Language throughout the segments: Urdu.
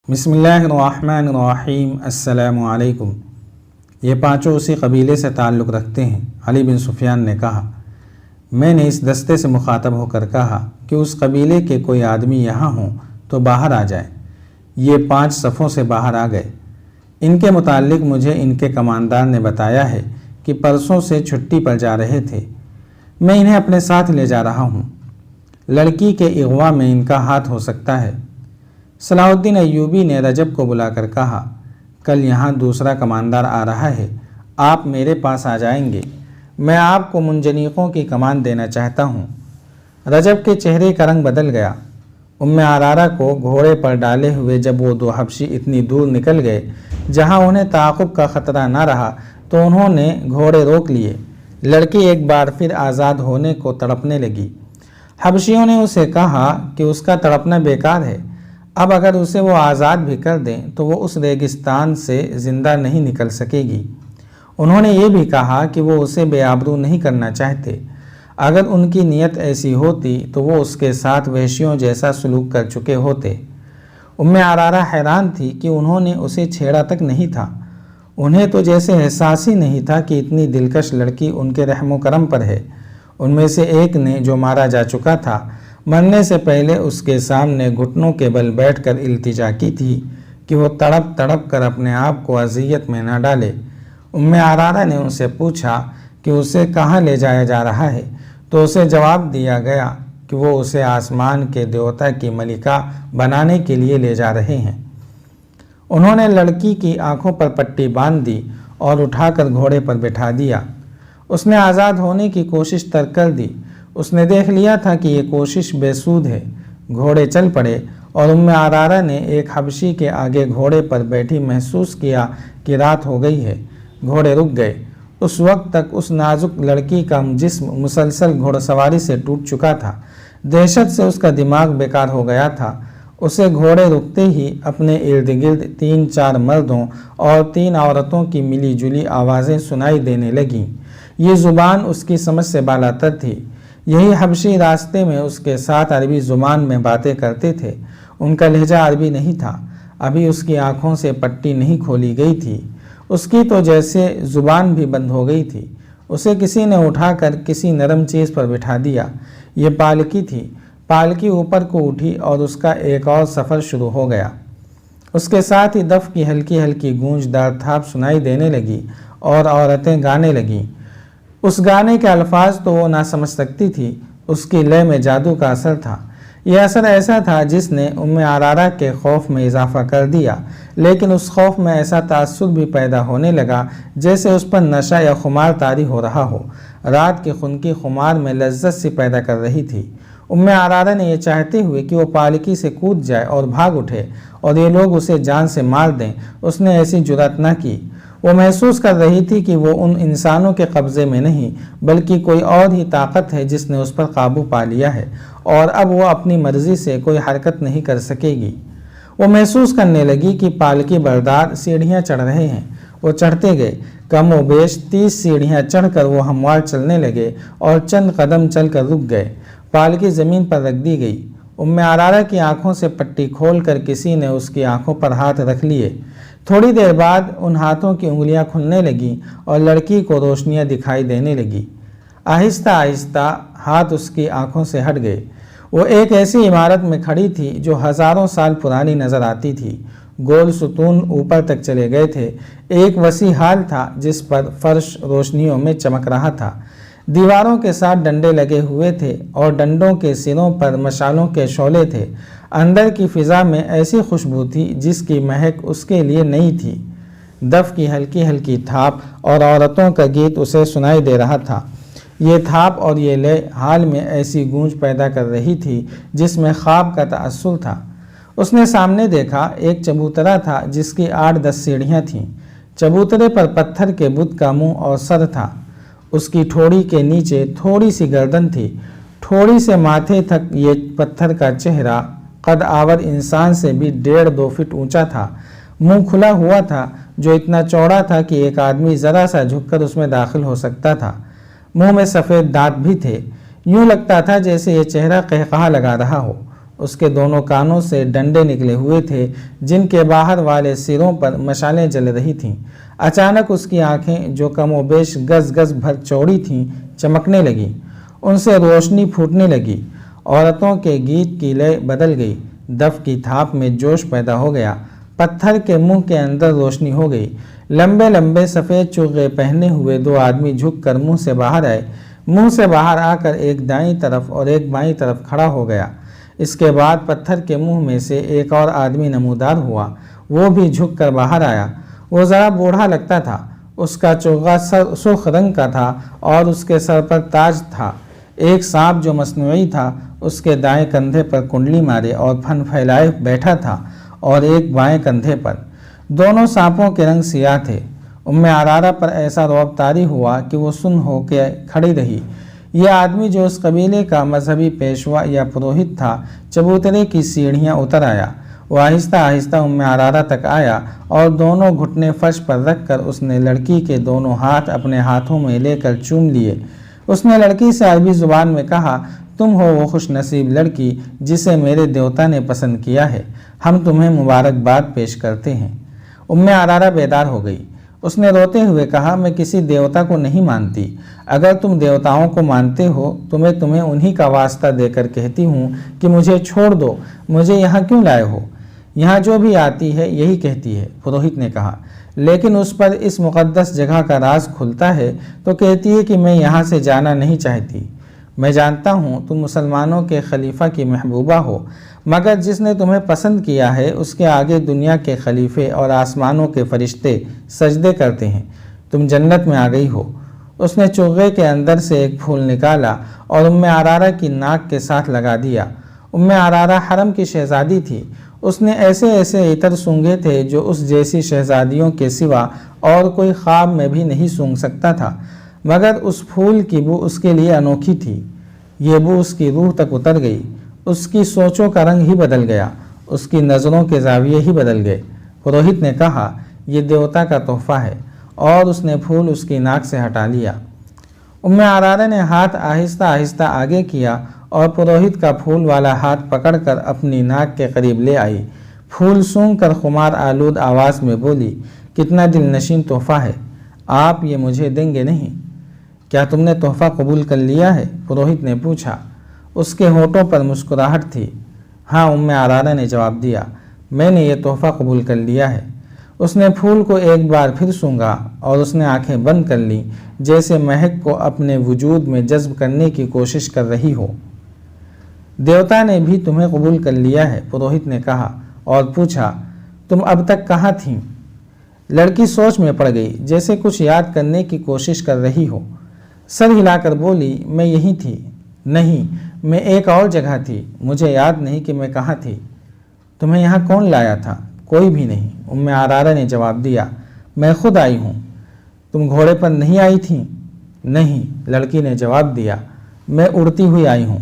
بسم اللہ الرحمن الرحیم۔ السلام علیکم۔ یہ پانچوں اسی قبیلے سے تعلق رکھتے ہیں۔ علی بن سفیان نے کہا، میں نے اس دستے سے مخاطب ہو کر کہا کہ اس قبیلے کے کوئی آدمی یہاں ہوں تو باہر آ جائیں۔ یہ 5 صفوں سے باہر آ گئے۔ ان کے متعلق مجھے ان کے کماندار نے بتایا ہے کہ پرسوں سے چھٹی پر جا رہے تھے۔ میں انہیں اپنے ساتھ لے جا رہا ہوں۔ لڑکی کے اغوا میں ان کا ہاتھ ہو سکتا ہے۔ صلاح الدین ایوبی نے رجب کو بلا کر کہا، کل یہاں دوسرا کماندار آ رہا ہے، آپ میرے پاس آ جائیں گے، میں آپ کو منجنیقوں کی کمان دینا چاہتا ہوں۔ رجب کے چہرے کا رنگ بدل گیا۔ عرارہ کو گھوڑے پر ڈالے ہوئے جب وہ 2 حبشی اتنی دور نکل گئے جہاں انہیں تعاقب کا خطرہ نہ رہا تو انہوں نے گھوڑے روک لیے۔ لڑکی ایک بار پھر آزاد ہونے کو تڑپنے لگی۔ حبشیوں نے اسے کہا کہ اس کا تڑپنا بیکار ہے، اب اگر اسے وہ آزاد بھی کر دیں تو وہ اس ریگستان سے زندہ نہیں نکل سکے گی۔ انہوں نے یہ بھی کہا کہ وہ اسے بے آبرو نہیں کرنا چاہتے، اگر ان کی نیت ایسی ہوتی تو وہ اس کے ساتھ وحشیوں جیسا سلوک کر چکے ہوتے۔ عرارہ حیران تھی کہ انہوں نے اسے چھیڑا تک نہیں تھا۔ انہیں تو جیسے احساس ہی نہیں تھا کہ اتنی دلکش لڑکی ان کے رحم و کرم پر ہے۔ ان میں سے ایک نے، جو مارا جا چکا تھا، مرنے سے پہلے اس کے سامنے گھٹنوں کے بل بیٹھ کر التجا کی تھی کہ وہ تڑپ تڑپ کر اپنے آپ کو اذیت میں نہ ڈالے۔ عرارہ نے ان سے پوچھا کہ اسے کہاں لے جایا جا رہا ہے تو اسے جواب دیا گیا کہ وہ اسے آسمان کے دیوتا کی ملکہ بنانے کے لیے لے جا رہے ہیں۔ انہوں نے لڑکی کی آنکھوں پر پٹی باندھ دی اور اٹھا کر گھوڑے پر بٹھا دیا۔ اس نے آزاد ہونے کی کوشش ترک کر دی۔ اس نے دیکھ لیا تھا کہ یہ کوشش بے سود ہے۔ گھوڑے چل پڑے اور عرارہ نے ایک حبشی کے آگے گھوڑے پر بیٹھی محسوس کیا کہ رات ہو گئی ہے۔ گھوڑے رک گئے۔ اس وقت تک اس نازک لڑکی کا جسم مسلسل گھوڑ سواری سے ٹوٹ چکا تھا۔ دہشت سے اس کا دماغ بیکار ہو گیا تھا۔ اسے گھوڑے رکتے ہی اپنے ارد گرد 3-4 مردوں اور 3 عورتوں کی ملی جلی آوازیں سنائی دینے لگیں۔ یہ زبان اس کی سمجھ سے بالاتر تھی۔ یہی حبشی راستے میں اس کے ساتھ عربی زبان میں باتیں کرتے تھے۔ ان کا لہجہ عربی نہیں تھا۔ ابھی اس کی آنکھوں سے پٹی نہیں کھولی گئی تھی۔ اس کی تو جیسے زبان بھی بند ہو گئی تھی۔ اسے کسی نے اٹھا کر کسی نرم چیز پر بٹھا دیا۔ یہ پالکی تھی۔ پالکی اوپر کو اٹھی اور اس کا ایک اور سفر شروع ہو گیا۔ اس کے ساتھ ہی دف کی ہلکی ہلکی گونجدار تھاپ سنائی دینے لگی اور عورتیں گانے لگیں۔ اس گانے کے الفاظ تو وہ نہ سمجھ سکتی تھی، اس کی لے میں جادو کا اثر تھا۔ یہ اثر ایسا تھا جس نے عرارہ کے خوف میں اضافہ کر دیا، لیکن اس خوف میں ایسا تأثر بھی پیدا ہونے لگا جیسے اس پر نشہ یا خمار طاری ہو رہا ہو۔ رات کی خنکی خمار میں لذت سی پیدا کر رہی تھی۔ عرارہ نے یہ چاہتے ہوئے کہ وہ پالکی سے کود جائے اور بھاگ اٹھے اور یہ لوگ اسے جان سے مار دیں، اس نے ایسی جرأت نہ کی۔ وہ محسوس کر رہی تھی کہ وہ ان انسانوں کے قبضے میں نہیں بلکہ کوئی اور ہی طاقت ہے جس نے اس پر قابو پا لیا ہے اور اب وہ اپنی مرضی سے کوئی حرکت نہیں کر سکے گی۔ وہ محسوس کرنے لگی کہ پالکی بردار سیڑھیاں چڑھ رہے ہیں۔ وہ چڑھتے گئے۔ کم و بیش 30 سیڑھیاں چڑھ کر وہ ہموار چلنے لگے اور چند قدم چل کر رک گئے۔ پالکی زمین پر رکھ دی گئی۔ عرارہ کی آنکھوں سے پٹی کھول کر کسی نے اس کی آنکھوں پر ہاتھ رکھ لیے۔ تھوڑی دیر بعد ان ہاتھوں کی انگلیاں کھلنے لگیں اور لڑکی کو روشنیاں دکھائی دینے لگی۔ آہستہ آہستہ ہاتھ اس کی آنکھوں سے ہٹ گئے۔ وہ ایک ایسی عمارت میں کھڑی تھی جو ہزاروں سال پرانی نظر آتی تھی۔ گول ستون اوپر تک چلے گئے تھے۔ ایک وسیع ہال تھا جس پر فرش روشنیوں میں چمک رہا تھا۔ دیواروں کے ساتھ ڈنڈے لگے ہوئے تھے اور ڈنڈوں کے سروں پر مشالوں کے شعلے تھے۔ اندر کی فضا میں ایسی خوشبو تھی جس کی مہک اس کے لیے نئی تھی۔ دف کی ہلکی ہلکی تھاپ اور عورتوں کا گیت اسے سنائی دے رہا تھا۔ یہ تھاپ اور یہ لے حال میں ایسی گونج پیدا کر رہی تھی جس میں خواب کا تأثر تھا۔ اس نے سامنے دیکھا، ایک چبوترا تھا جس کی 8-10 سیڑھیاں تھیں۔ چبوترے پر پتھر کے بت کا منہ اور سر تھا۔ اس کی ٹھوڑی کے نیچے تھوڑی سی گردن تھی۔ ٹھوڑی سے ماتھے تک یہ پتھر کا چہرہ قد آور انسان سے بھی 1.5-2 فٹ اونچا تھا۔ منہ کھلا ہوا تھا جو اتنا چوڑا تھا کہ ایک آدمی ذرا سا جھک کر اس میں داخل ہو سکتا تھا۔ منہ میں سفید دانت بھی تھے۔ یوں لگتا تھا جیسے یہ چہرہ قہقہا لگا رہا ہو۔ اس کے دونوں کانوں سے ڈنڈے نکلے ہوئے تھے جن کے باہر والے سروں پر مشالیں جل رہی تھیں۔ اچانک اس کی آنکھیں جو کم و بیش گز گز بھر چوڑی تھیں چمکنے لگیں، ان سے روشنی پھوٹنے لگی۔ عورتوں کے گیت کی لے بدل گئی، دف کی تھاپ میں جوش پیدا ہو گیا، پتھر کے منہ کے اندر روشنی ہو گئی۔ لمبے لمبے سفید چوغے پہنے ہوئے دو آدمی جھک کر منہ سے باہر آئے، منہ سے باہر آ کر ایک دائیں طرف اور ایک بائیں طرف کھڑا ہو گیا۔ اس کے بعد پتھر کے منہ میں سے ایک اور آدمی نمودار ہوا، وہ بھی جھک کر باہر آیا۔ وہ ذرا بوڑھا لگتا تھا، اس کا چوغا سرخ رنگ کا تھا اور اس کے سر پر تاج تھا۔ ایک سانپ جو مصنوعی تھا اس کے دائیں کندھے پر کنڈلی مارے اور پھن پھیلائے بیٹھا تھا اور ایک بائیں کندھے پر۔ دونوں سانپوں کے رنگ سیاہ تھے۔ عرارہ پر ایسا رعب طاری ہوا کہ وہ سن ہو کے کھڑی رہی۔ یہ آدمی جو اس قبیلے کا مذہبی پیشوا یا پروہت تھا چبوترے کی سیڑھیاں اتر آیا۔ وہ آہستہ آہستہ عرارہ تک آیا اور دونوں گھٹنے فرش پر رکھ کر اس نے لڑکی کے دونوں ہاتھ اپنے ہاتھوں میں لے کر چوم لیے۔ اس نے لڑکی سے عربی زبان میں کہا، تم ہو وہ خوش نصیب لڑکی جسے میرے دیوتا نے پسند کیا ہے، ہم تمہیں مبارکباد پیش کرتے ہیں۔ عرارہ بیدار ہو گئی۔ اس نے روتے ہوئے کہا، میں کسی دیوتا کو نہیں مانتی۔ اگر تم دیوتاؤں کو مانتے ہو تو میں تمہیں انہی کا واسطہ دے کر کہتی ہوں کہ مجھے چھوڑ دو، مجھے یہاں کیوں لائے ہو؟ یہاں جو بھی آتی ہے یہی کہتی ہے، پروہت نے کہا، لیکن اس پر اس مقدس جگہ کا راز کھلتا ہے تو کہتی ہے کہ میں یہاں سے جانا نہیں چاہتی۔ میں جانتا ہوں تم مسلمانوں کے خلیفہ کی محبوبہ ہو، مگر جس نے تمہیں پسند کیا ہے اس کے آگے دنیا کے خلیفے اور آسمانوں کے فرشتے سجدے کرتے ہیں۔ تم جنت میں آ گئی ہو۔ اس نے چوغے کے اندر سے ایک پھول نکالا اور عرارہ کی ناک کے ساتھ لگا دیا۔ عرارہ حرم کی شہزادی تھی۔ اس نے ایسے ایسے عطر سونگھے تھے جو اس جیسی شہزادیوں کے سوا اور کوئی خواب میں بھی نہیں سونگھ سکتا تھا، مگر اس پھول کی بو اس کے لیے انوکھی تھی۔ یہ بو اس کی روح تک اتر گئی، اس کی سوچوں کا رنگ ہی بدل گیا، اس کی نظروں کے زاویے ہی بدل گئے۔ پروہت نے کہا، یہ دیوتا کا تحفہ ہے، اور اس نے پھول اس کی ناک سے ہٹا لیا۔ عرارہ نے ہاتھ آہستہ آہستہ آگے کیا اور پروہت کا پھول والا ہاتھ پکڑ کر اپنی ناک کے قریب لے آئی۔ پھول سونگھ کر خمار آلود آواز میں بولی، کتنا دل نشین تحفہ ہے، آپ یہ مجھے دیں گے نہیں؟ کیا تم نے تحفہ قبول کر لیا ہے؟ پروہت نے پوچھا۔ اس کے ہونٹوں پر مسکراہٹ تھی۔ ہاں، عرارہ نے جواب دیا، میں نے یہ تحفہ قبول کر لیا ہے۔ اس نے پھول کو ایک بار پھر سونگھا اور اس نے آنکھیں بند کر لیں جیسے مہک کو اپنے وجود میں جذب کرنے کی کوشش کر رہی ہو۔ دیوتا نے بھی تمہیں قبول کر لیا ہے، پروہت نے کہا اور پوچھا، تم اب تک کہاں تھیں؟ لڑکی سوچ میں پڑ گئی، جیسے کچھ یاد کرنے کی کوشش کر رہی ہو۔ سر ہلا کر بولی، میں یہیں تھی۔ نہیں، میں ایک اور جگہ تھی، مجھے یاد نہیں کہ میں کہاں تھی۔ تمہیں یہاں کون لایا تھا؟ کوئی بھی نہیں، عرارہ نے جواب دیا، میں خود آئی ہوں۔ تم گھوڑے پر نہیں آئی تھیں؟ نہیں، لڑکی نے جواب دیا، میں اڑتی ہوئی آئی ہوں۔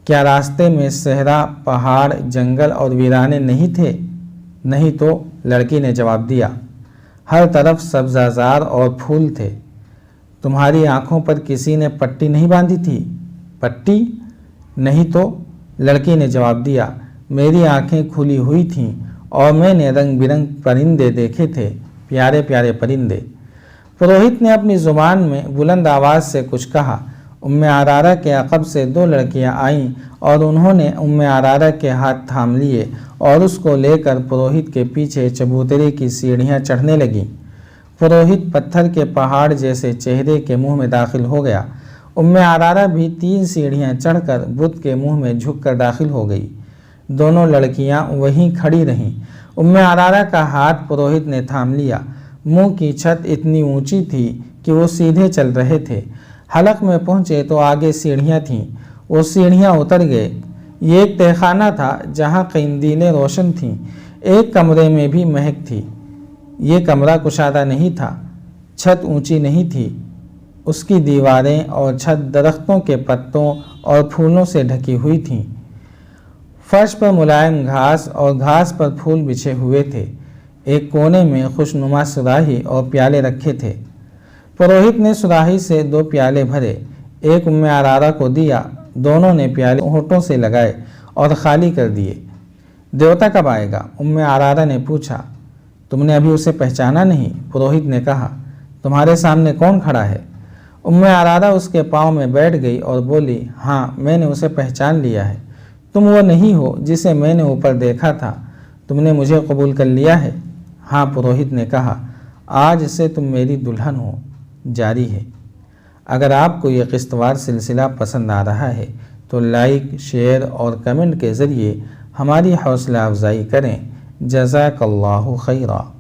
کیا راستے میں صحرا، پہاڑ، جنگل اور ویرانے نہیں تھے؟ نہیں تو، لڑکی نے جواب دیا، ہر طرف سبزہ زار اور پھول تھے۔ تمہاری آنکھوں پر کسی نے پٹی نہیں باندھی تھی؟ پٹی؟ نہیں تو، لڑکی نے جواب دیا، میری آنکھیں کھلی ہوئی تھیں اور میں نے رنگ برنگ پرندے دیکھے تھے، پیارے پیارے پرندے۔ پروہت نے اپنی زبان میں بلند آواز سے کچھ کہا۔ عرارہ کے عقب سے دو لڑکیاں آئیں اور انہوں نے عرارہ کے ہاتھ تھام لیے اور اس کو لے کر پروہت کے پیچھے چبوترے کی سیڑھیاں چڑھنے لگیں۔ پروہت پتھر کے پہاڑ جیسے چہرے کے منہ میں داخل ہو گیا۔ عرارہ بھی 3 سیڑھیاں چڑھ کر بت کے منہ میں جھک کر داخل ہو گئی۔ دونوں لڑکیاں وہیں کھڑی رہیں۔ عرارہ کا ہاتھ پروہت نے تھام لیا۔ منہ کی چھت اتنی اونچی تھی کہ وہ سیدھے چل رہے تھے۔ حلق میں پہنچے تو آگے سیڑھیاں تھیں، وہ سیڑھیاں اتر گئے۔ یہ ایک تہخانہ تھا جہاں قندیلیں روشن تھیں۔ ایک کمرے میں بھی مہک تھی۔ یہ کمرہ کشادہ نہیں تھا، چھت اونچی نہیں تھی، اس کی دیواریں اور چھت درختوں کے پتوں اور پھولوں سے ڈھکی ہوئی تھیں۔ فرش پر ملائم گھاس اور گھاس پر پھول بچھے ہوئے تھے۔ ایک کونے میں خوشنما سراہی اور پیالے رکھے تھے۔ پروہت نے سراہی سے 2 پیالے بھرے، ایک عرارہ کو دیا۔ دونوں نے پیالے ہونٹوں سے لگائے اور خالی کر دیے۔ دیوتا کب آئے گا؟ ام عرارہ نے پوچھا۔ تم نے ابھی اسے پہچانا نہیں؟ پروہت نے کہا۔ تمہارے سامنے کون کھڑا ہے؟ ام عرارہ اس کے پاؤں میں بیٹھ گئی اور بولی، ہاں میں نے اسے پہچان لیا ہے۔ تم وہ نہیں ہو جسے میں نے اوپر دیکھا تھا؟ تم نے مجھے قبول کر لیا ہے؟ ہاں، پروہت نے کہا، آج سے تم میری دلہن ہو۔ جاری ہے۔ اگر آپ کو یہ قسط وار سلسلہ پسند آ رہا ہے تو لائک، شیئر اور کمنٹ کے ذریعے ہماری حوصلہ افزائی کریں۔ جزاک اللہ خیرا۔